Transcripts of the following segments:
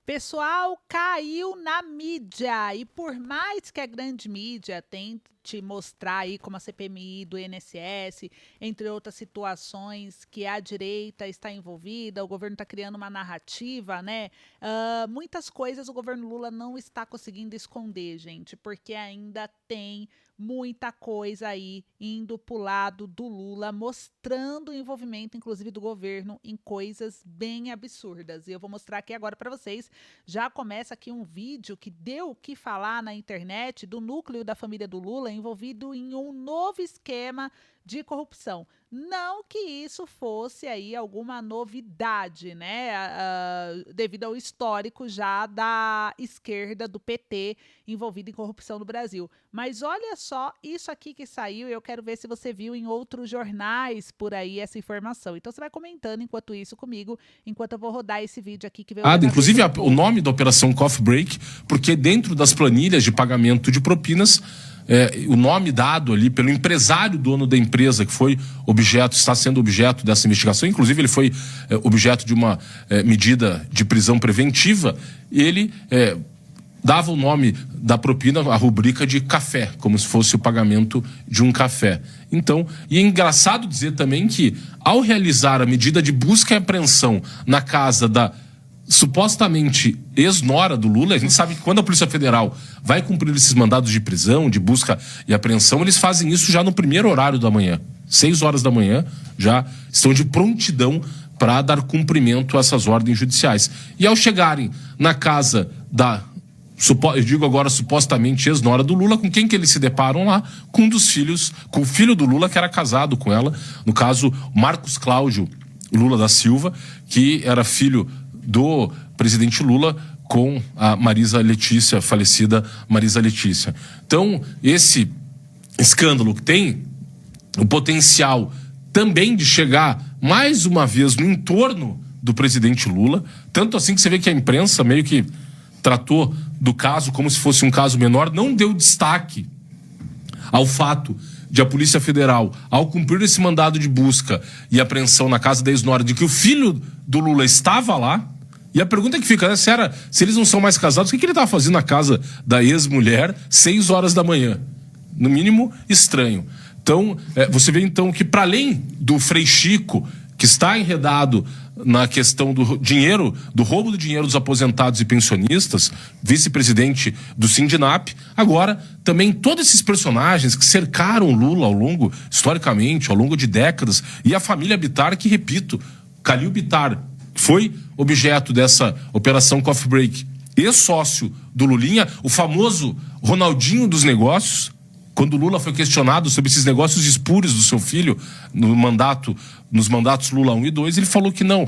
Pessoal, caiu na mídia. E por mais que a grande mídia tente mostrar aí como a CPMI do INSS, entre outras situações que a direita está envolvida, o governo está criando uma narrativa, né? Muitas coisas o governo Lula não está conseguindo esconder, gente, porque ainda tem muita coisa aí indo para o lado do Lula, mostrando o envolvimento, inclusive, do governo em coisas bem absurdas. E eu vou mostrar aqui agora para vocês. Já começa aqui um vídeo que deu o que falar na internet do núcleo da família do Lula envolvido em um novo esquema de corrupção. Não que isso fosse aí alguma novidade, né? Devido ao histórico já da esquerda, do PT, envolvida em corrupção no Brasil. Mas olha só isso aqui que saiu, eu quero ver se você viu em outros jornais por aí essa informação. Então você vai comentando enquanto isso comigo, enquanto eu vou rodar esse vídeo aqui que veio da Inclusive Gazeta do o Povo. nome da Operação Coffee Break, porque dentro das planilhas de pagamento de propinas, o nome dado ali pelo empresário dono da empresa que foi objeto, está sendo objeto dessa investigação, inclusive ele foi objeto de uma medida de prisão preventiva, ele dava o nome da propina, a rubrica de café, como se fosse o pagamento de um café. Então, e é engraçado dizer também que, ao realizar a medida de busca e apreensão na casa da supostamente ex-nora do Lula, a gente sabe que quando a Polícia Federal vai cumprir esses mandados de prisão, de busca e apreensão, eles fazem isso já no primeiro horário da manhã. 6 horas da manhã, já estão de prontidão para dar cumprimento a essas ordens judiciais. E ao chegarem na casa da, eu digo agora supostamente ex-nora do Lula, com quem que eles se deparam lá? Com um dos filhos, com o filho do Lula que era casado com ela, no caso Marcos Cláudio Lula da Silva, que era filho do presidente Lula com a Marisa Letícia, falecida Marisa Letícia. Então, esse escândalo que tem o potencial também de chegar mais uma vez no entorno do presidente Lula, tanto assim que você vê que a imprensa meio que tratou do caso como se fosse um caso menor, não deu destaque ao fato de a Polícia Federal, ao cumprir esse mandado de busca e apreensão na casa da ex-nora, de que o filho do Lula estava lá. E a pergunta que fica, né, se eles não são mais casados, o que ele estava fazendo na casa da ex-mulher 6 horas da manhã? No mínimo, estranho. Então, você vê então que, para além do Frei Chico, que está enredado na questão do dinheiro, do roubo do dinheiro dos aposentados e pensionistas, vice-presidente do Sindinap, agora também todos esses personagens que cercaram Lula historicamente, ao longo de décadas, e a família Bittar, que, repito, Calil Bittar foi objeto dessa Operação Coffee Break, ex-sócio do Lulinha, o famoso Ronaldinho dos negócios. Quando o Lula foi questionado sobre esses negócios espúrios do seu filho nos mandatos Lula 1 e 2, ele falou que não,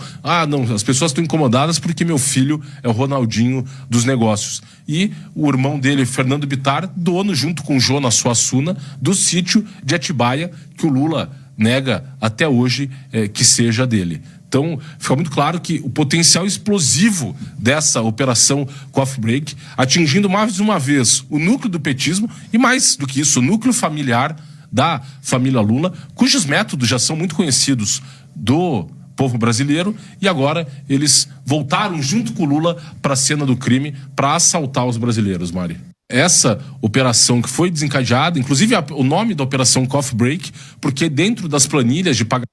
as pessoas estão incomodadas porque meu filho é o Ronaldinho dos negócios. E o irmão dele, Fernando Bittar, dono, junto com Jonas Suassuna, do sítio de Atibaia, que o Lula nega até hoje que seja dele. Então, fica muito claro que o potencial explosivo dessa operação Coffee Break, atingindo mais uma vez o núcleo do petismo e, mais do que isso, o núcleo familiar da família Lula, cujos métodos já são muito conhecidos do povo brasileiro, e agora eles voltaram junto com o Lula para a cena do crime para assaltar os brasileiros, Mari. Essa operação que foi desencadeada, inclusive o nome da operação Coffee Break, porque dentro das planilhas de pagamento.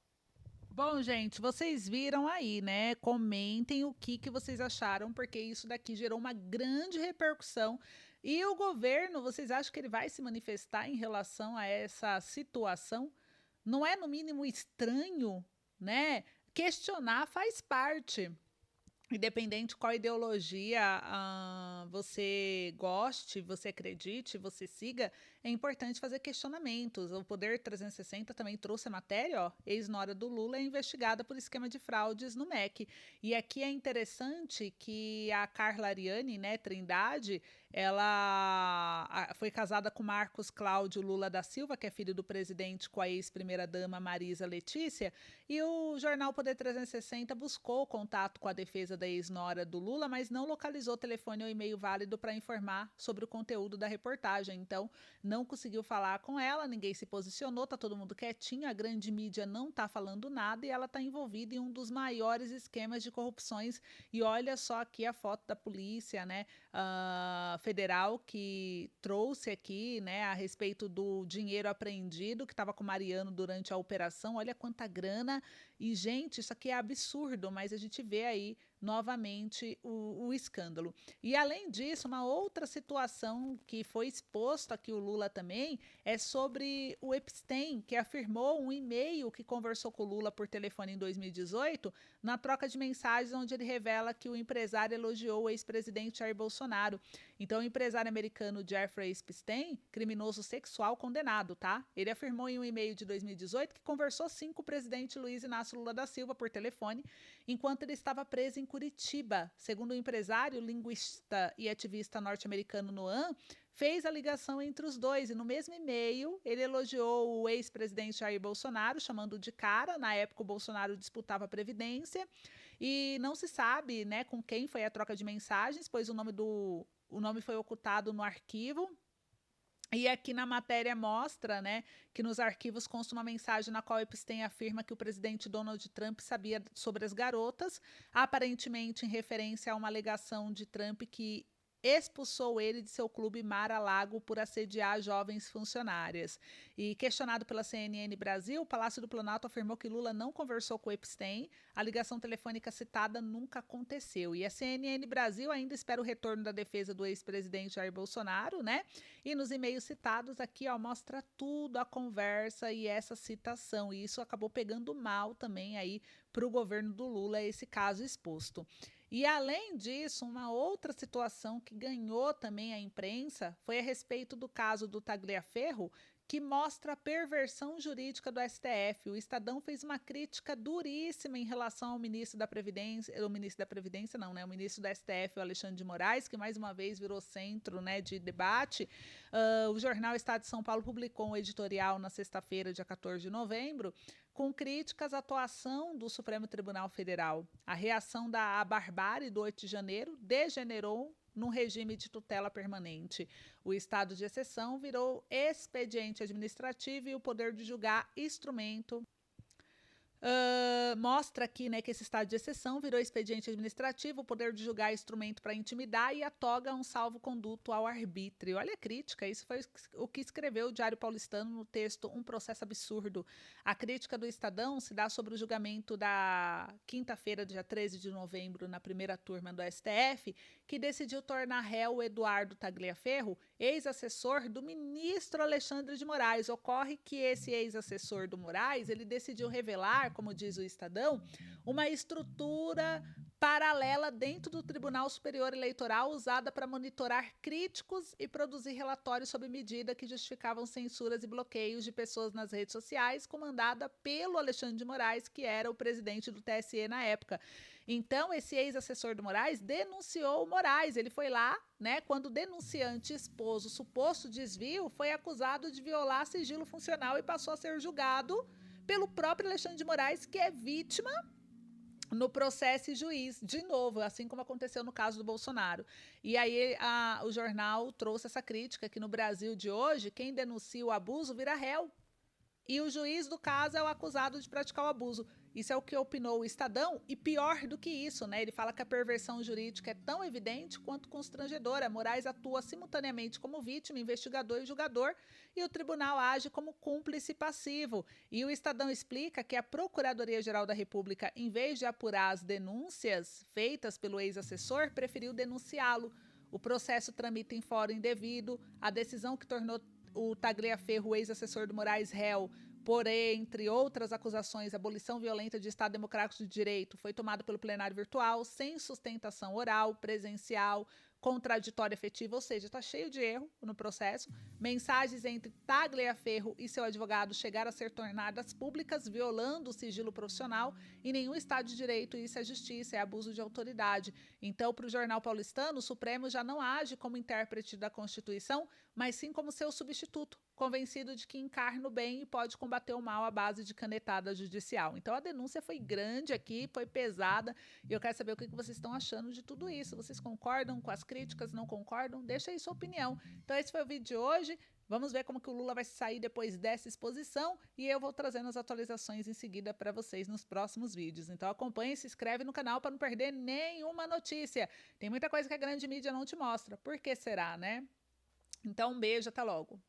Bom, gente, vocês viram aí, né? Comentem o que vocês acharam, porque isso daqui gerou uma grande repercussão. E o governo, vocês acham que ele vai se manifestar em relação a essa situação? Não é, no mínimo, estranho, né? Questionar faz parte. Independente qual ideologia você goste, você acredite, você siga, é importante fazer questionamentos. O Poder 360 também trouxe a matéria, ó, ex-nora do Lula é investigada por esquema de fraudes no MEC. E aqui é interessante que a Carla Ariane, né, Trindade, ela foi casada com Marcos Cláudio Lula da Silva, que é filho do presidente, com a ex-primeira-dama Marisa Letícia, e o jornal Poder 360 buscou contato com a defesa da ex-nora do Lula, mas não localizou telefone ou e-mail válido para informar sobre o conteúdo da reportagem. Então, não não conseguiu falar com ela, ninguém se posicionou, tá todo mundo quietinho, a grande mídia não tá falando nada e ela tá envolvida em um dos maiores esquemas de corrupções. E olha só aqui a foto da polícia, né, federal, que trouxe aqui, né, a respeito do dinheiro apreendido que estava com o Mariano durante a operação. Olha quanta grana. E, gente, isso aqui é absurdo, mas a gente vê aí novamente o escândalo. E, além disso, uma outra situação que foi exposto aqui o Lula também é sobre o Epstein, que afirmou um e-mail que conversou com o Lula por telefone em 2018, na troca de mensagens onde ele revela que o empresário elogiou o ex-presidente Jair Bolsonaro. Então, o empresário americano Jeffrey Epstein, criminoso sexual condenado, tá? Ele afirmou em um e-mail de 2018 que conversou sim com o presidente Luiz Inácio Lula da Silva por telefone, enquanto ele estava preso em Curitiba. Segundo o empresário, linguista e ativista norte-americano Noam, fez a ligação entre os dois e no mesmo e-mail ele elogiou o ex-presidente Jair Bolsonaro, chamando de cara. Na época o Bolsonaro disputava a Previdência e não se sabe, né, com quem foi a troca de mensagens, pois o nome foi ocultado no arquivo. E aqui na matéria mostra, né, que nos arquivos consta uma mensagem na qual Epstein afirma que o presidente Donald Trump sabia sobre as garotas, aparentemente em referência a uma alegação de Trump que expulsou ele de seu clube Mar-a-Lago por assediar jovens funcionárias. E questionado pela CNN Brasil, o Palácio do Planalto afirmou que Lula não conversou com Epstein, a ligação telefônica citada nunca aconteceu. E a CNN Brasil ainda espera o retorno da defesa do ex-presidente Jair Bolsonaro, né? E nos e-mails citados aqui, ó, mostra tudo a conversa e essa citação. E isso acabou pegando mal também aí para o governo do Lula, esse caso exposto. E, além disso, uma outra situação que ganhou também a imprensa foi a respeito do caso do Tagliaferro, que mostra a perversão jurídica do STF. O Estadão fez uma crítica duríssima em relação ao ministro da Previdência, o ministro do STF, o Alexandre de Moraes, que mais uma vez virou centro, né, de debate. O jornal Estado de São Paulo publicou um editorial na sexta-feira, dia 14 de novembro, com críticas à atuação do Supremo Tribunal Federal. A reação da barbárie do 8 de janeiro degenerou num regime de tutela permanente. O estado de exceção virou expediente administrativo e o poder de julgar instrumento. Mostra aqui, né, que esse estado de exceção virou expediente administrativo, o poder de julgar instrumento para intimidar e a toga um salvo-conduto ao arbítrio. Olha a crítica, isso foi o que escreveu o Diário Paulistano no texto Um Processo Absurdo. A crítica do Estadão se dá sobre o julgamento da quinta-feira, dia 13 de novembro, na primeira turma do STF, que decidiu tornar réu Eduardo Tagliaferro, ex-assessor do ministro Alexandre de Moraes. Ocorre que esse ex-assessor do Moraes, ele decidiu revelar, como diz o Estadão, uma estrutura paralela dentro do Tribunal Superior Eleitoral usada para monitorar críticos e produzir relatórios sobre medida que justificavam censuras e bloqueios de pessoas nas redes sociais, comandada pelo Alexandre de Moraes, que era o presidente do TSE na época. Então, esse ex-assessor do Moraes denunciou o Moraes. Ele foi lá, né, quando o denunciante expôs o suposto desvio, foi acusado de violar sigilo funcional e passou a ser julgado pelo próprio Alexandre de Moraes, que é vítima no processo e juiz, de novo, assim como aconteceu no caso do Bolsonaro. E aí o jornal trouxe essa crítica que no Brasil de hoje, quem denuncia o abuso vira réu. E o juiz do caso é o acusado de praticar o abuso. Isso é o que opinou o Estadão, e pior do que isso, né? Ele fala que a perversão jurídica é tão evidente quanto constrangedora. Moraes atua simultaneamente como vítima, investigador e julgador, e o tribunal age como cúmplice passivo. E o Estadão explica que a Procuradoria-Geral da República, em vez de apurar as denúncias feitas pelo ex-assessor, preferiu denunciá-lo. O processo tramita em fórum indevido. A decisão que tornou o Tagliaferro, ex-assessor do Moraes, réu, por, entre outras acusações, abolição violenta de Estado Democrático de Direito, foi tomado pelo plenário virtual, sem sustentação oral, presencial, contraditória efetiva, ou seja, está cheio de erro no processo. Mensagens entre Tagliaferro e seu advogado chegaram a ser tornadas públicas, violando o sigilo profissional. Em nenhum Estado de Direito isso é justiça, é abuso de autoridade. Então, para o jornal paulistano, o Supremo já não age como intérprete da Constituição, mas sim como seu substituto, convencido de que encarna o bem e pode combater o mal à base de canetada judicial. Então, a denúncia foi grande aqui, foi pesada, e eu quero saber o que vocês estão achando de tudo isso. Vocês concordam com as críticas, não concordam? Deixa aí sua opinião. Então, esse foi o vídeo de hoje. Vamos ver como que o Lula vai sair depois dessa exposição e eu vou trazendo as atualizações em seguida para vocês nos próximos vídeos. Então acompanhe e se inscreve no canal para não perder nenhuma notícia. Tem muita coisa que a grande mídia não te mostra. Por que será, né? Então um beijo, até logo.